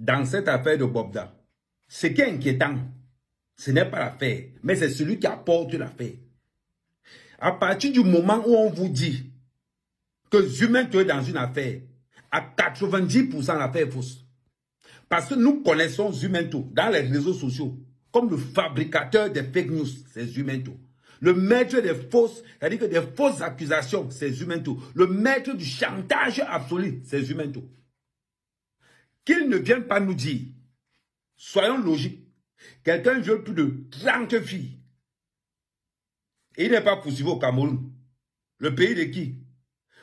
dans cette affaire de Bobda, ce qui est inquiétant, ce n'est pas l'affaire, mais c'est celui qui apporte l'affaire. À partir du moment où on vous dit que Zuminto est dans une affaire, à 90% l'affaire est fausse. Parce que nous connaissons Zuminto dans les réseaux sociaux comme le fabricateur des fake news, c'est Zuminto. Le maître des fausses, c'est-à-dire que des fausses accusations, c'est Zuminto. Le maître du chantage absolu, c'est Zuminto. Qu'ils ne viennent pas nous dire, soyons logiques, quelqu'un viole plus de 30 filles. Et il n'est pas poursuivi au Cameroun. Le pays de qui?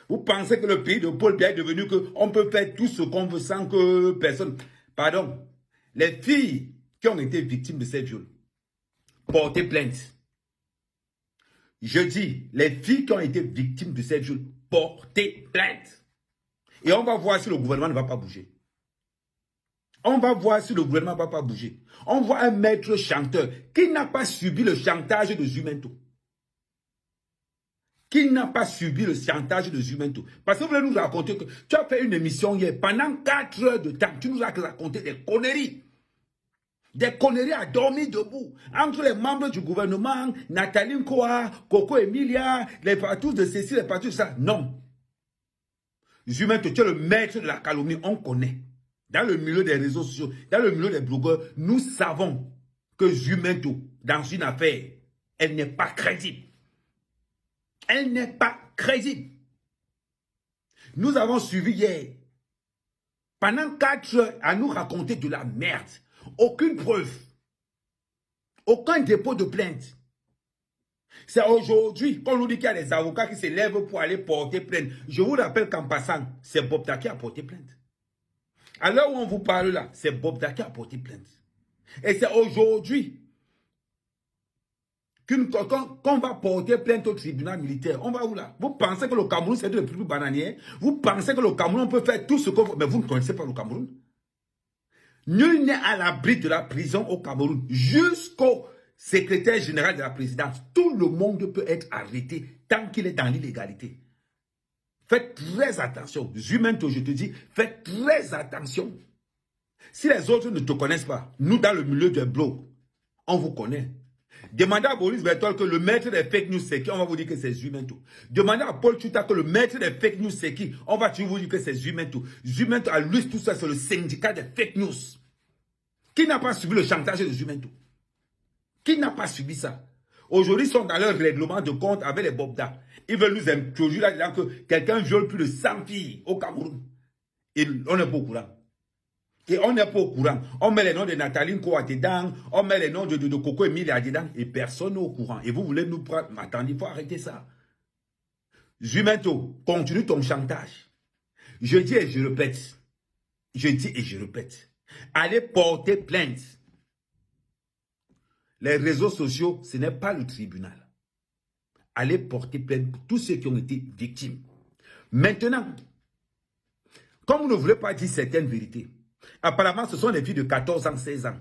Vous pensez que le pays de Paul Biya est devenu qu'on peut faire tout ce qu'on veut sans que personne... Pardon. Les filles qui ont été victimes de ces viols, portez plainte. Je dis, les filles qui ont été victimes de ces viols, portez plainte. Et on va voir si le gouvernement ne va pas bouger. On va voir si le gouvernement ne va pas bouger. On voit un maître chanteur qui n'a pas subi le chantage de Zuminto. Qui n'a pas subi le chantage de Zuminto. Parce que vous voulez nous raconter que tu as fait une émission hier, pendant 4 heures de temps, tu nous as raconté des conneries. Des conneries à dormir debout. Entre les membres du gouvernement, Nathalie Nkoa, Coco Emilia, les partis de ceci, les partis de ça. Non. Zuminto, tu es le maître de la calomnie, on connaît. Dans le milieu des réseaux sociaux, dans le milieu des blogueurs, nous savons que Zuminto, dans une affaire, elle n'est pas crédible. Elle n'est pas crédible. Nous avons suivi hier, pendant 4 heures, à nous raconter de la merde. Aucune preuve. Aucun dépôt de plainte. C'est aujourd'hui qu'on nous dit qu'il y a des avocats qui se lèvent pour aller porter plainte. Je vous rappelle qu'en passant, c'est Bobda qui a porté plainte. À l'heure où on vous parle là, c'est Bobda qui a porté plainte. Et c'est aujourd'hui qu'on va porter plainte au tribunal militaire. On va où là? Vous pensez que le Cameroun c'est le plus bananier? Vous pensez que le Cameroun peut faire tout ce qu'on veut? Mais vous ne connaissez pas le Cameroun. Nul n'est à l'abri de la prison au Cameroun. Jusqu'au secrétaire général de la présidence. Tout le monde peut être arrêté tant qu'il est dans l'illégalité. Faites très attention. Zuminto, je te dis, faites très attention. Si les autres ne te connaissent pas, nous dans le milieu des blogs, on vous connaît. Demandez à Boris Bertol que le maître des fake news c'est qui, on va vous dire que c'est Zuminto. Demandez à Paul Tuta que le maître des fake news c'est qui, on va toujours vous dire que c'est Zuminto. Zuminto, à lui, tout ça, c'est le syndicat des fake news. Qui n'a pas subi le chantage de Zuminto? Qui n'a pas subi ça? Aujourd'hui, ils sont dans leur règlement de compte avec les Bobda. Ils veulent nous introduire là-dedans que quelqu'un viole plus de 100 filles au Cameroun. Et on n'est pas au courant. Et on n'est pas au courant. On met les noms de Nathalie Nkoa dedans, on met les noms de Coco Emilia dedans, et personne n'est au courant. Et vous voulez nous prendre... Attendez, il faut arrêter ça. Zuminto, continue ton chantage. Je dis et je répète. Je dis et je répète. Allez porter plainte. Les réseaux sociaux, ce n'est pas le tribunal. Allez porter plainte pour tous ceux qui ont été victimes. Maintenant, comme vous ne voulez pas dire certaines vérités, apparemment, ce sont des filles de 14 ans, 16 ans.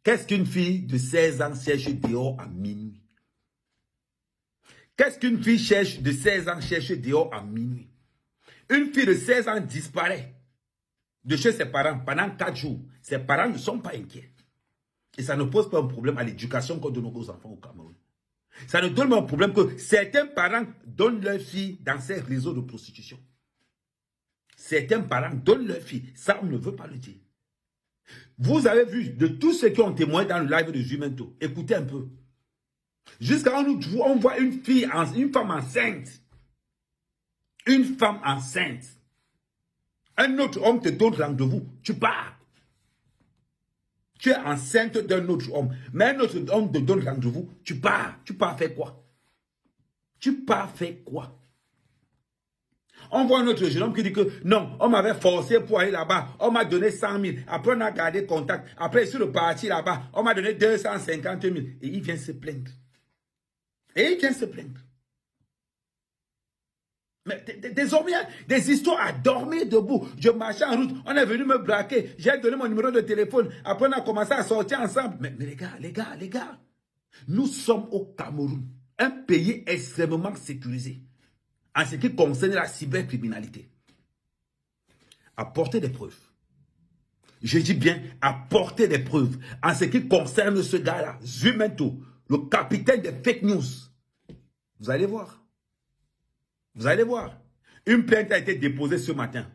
Qu'est-ce qu'une fille de 16 ans cherche dehors à minuit? Qu'est-ce qu'une fille cherche de 16 ans cherche dehors à minuit? Une fille de 16 ans disparaît de chez ses parents pendant 4 jours. Ses parents ne sont pas inquiets. Et ça ne pose pas un problème à l'éducation qu'on donne aux enfants au Cameroun. Ça ne donne pas un problème que certains parents donnent leurs filles dans ces réseaux de prostitution. Certains parents donnent leurs filles. Ça, on ne veut pas le dire. Vous avez vu de tous ceux qui ont témoigné dans le live de Zuminto. Écoutez un peu. Jusqu'à on voit une femme enceinte. Une femme enceinte. Un autre homme te donne rendez-vous. Tu pars. Tu es enceinte d'un autre homme. Mais un autre homme te donne rendez-vous. Tu pars. Tu pars faire quoi? Tu pars faire quoi? On voit un autre jeune homme qui dit que non, on m'avait forcé pour aller là-bas. On m'a donné 100 000. Après, on a gardé contact. Après, sur le parti là-bas, on m'a donné 250 000. Et il vient se plaindre. Et il vient se plaindre. Mais désormais, des histoires à dormir debout. Je marchais en route, on est venu me braquer. J'ai donné mon numéro de téléphone. Après, on a commencé à sortir ensemble. Mais les gars, nous sommes au Cameroun, un pays extrêmement sécurisé en ce qui concerne la cybercriminalité. Apportez des preuves. Je dis bien, apportez des preuves. En ce qui concerne ce gars-là, Zumento, le capitaine des fake news. Vous allez voir. Vous allez voir. Une plainte a été déposée ce matin.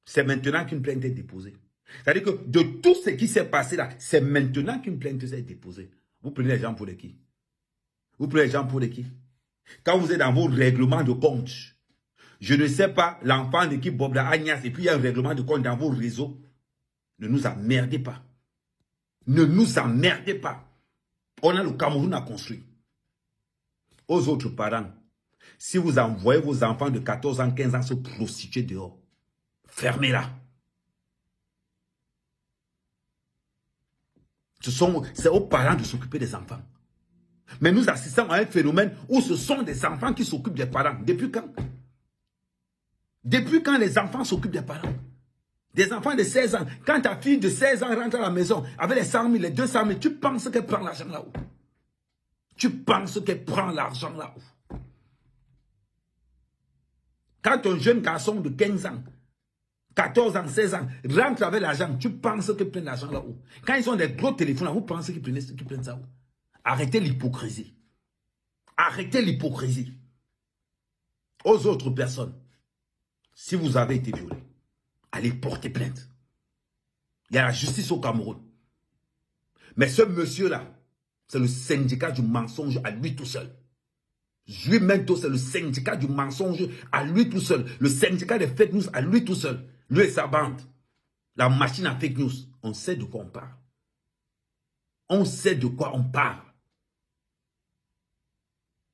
C'est maintenant qu'une plainte est déposée. C'est-à-dire que de tout ce qui s'est passé là, c'est maintenant qu'une plainte s'est déposée. Vous prenez les gens pour les qui? Vous prenez les gens pour les qui? Quand vous êtes dans vos règlements de compte, je ne sais pas, l'enfant de qui Bob Agnas, et puis il y a un règlement de compte dans vos réseaux. Ne nous emmerdez pas. Ne nous emmerdez pas. On a le Cameroun à construire. Aux autres parents, si vous envoyez vos enfants de 14 ans, 15 ans se prostituer dehors, fermez-la. C'est aux parents de s'occuper des enfants. Mais nous assistons à un phénomène où ce sont des enfants qui s'occupent des parents. Depuis quand? Depuis quand les enfants s'occupent des parents? Des enfants de 16 ans. Quand ta fille de 16 ans rentre à la maison avec les 100 000, les 200 000, tu penses qu'elle prend l'argent là-haut? Tu penses qu'elle prend l'argent là-haut? Quand un jeune garçon de 15 ans, 14 ans, 16 ans, rentre avec l'argent, tu penses qu'ils prennent l'argent là-haut? Quand ils ont des gros téléphones, vous pensez qu'ils prennent ça où? Arrêtez l'hypocrisie. Arrêtez l'hypocrisie. Aux autres personnes, si vous avez été violé, allez porter plainte. Il y a la justice au Cameroun. Mais ce monsieur-là, c'est le syndicat du mensonge à lui tout seul. Zumento, c'est le syndicat du mensonge à lui tout seul. Le syndicat des fake news à lui tout seul. Lui et sa bande. La machine à fake news. On sait de quoi on parle. On sait de quoi on parle.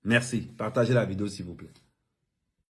Merci. Partagez la vidéo s'il vous plaît.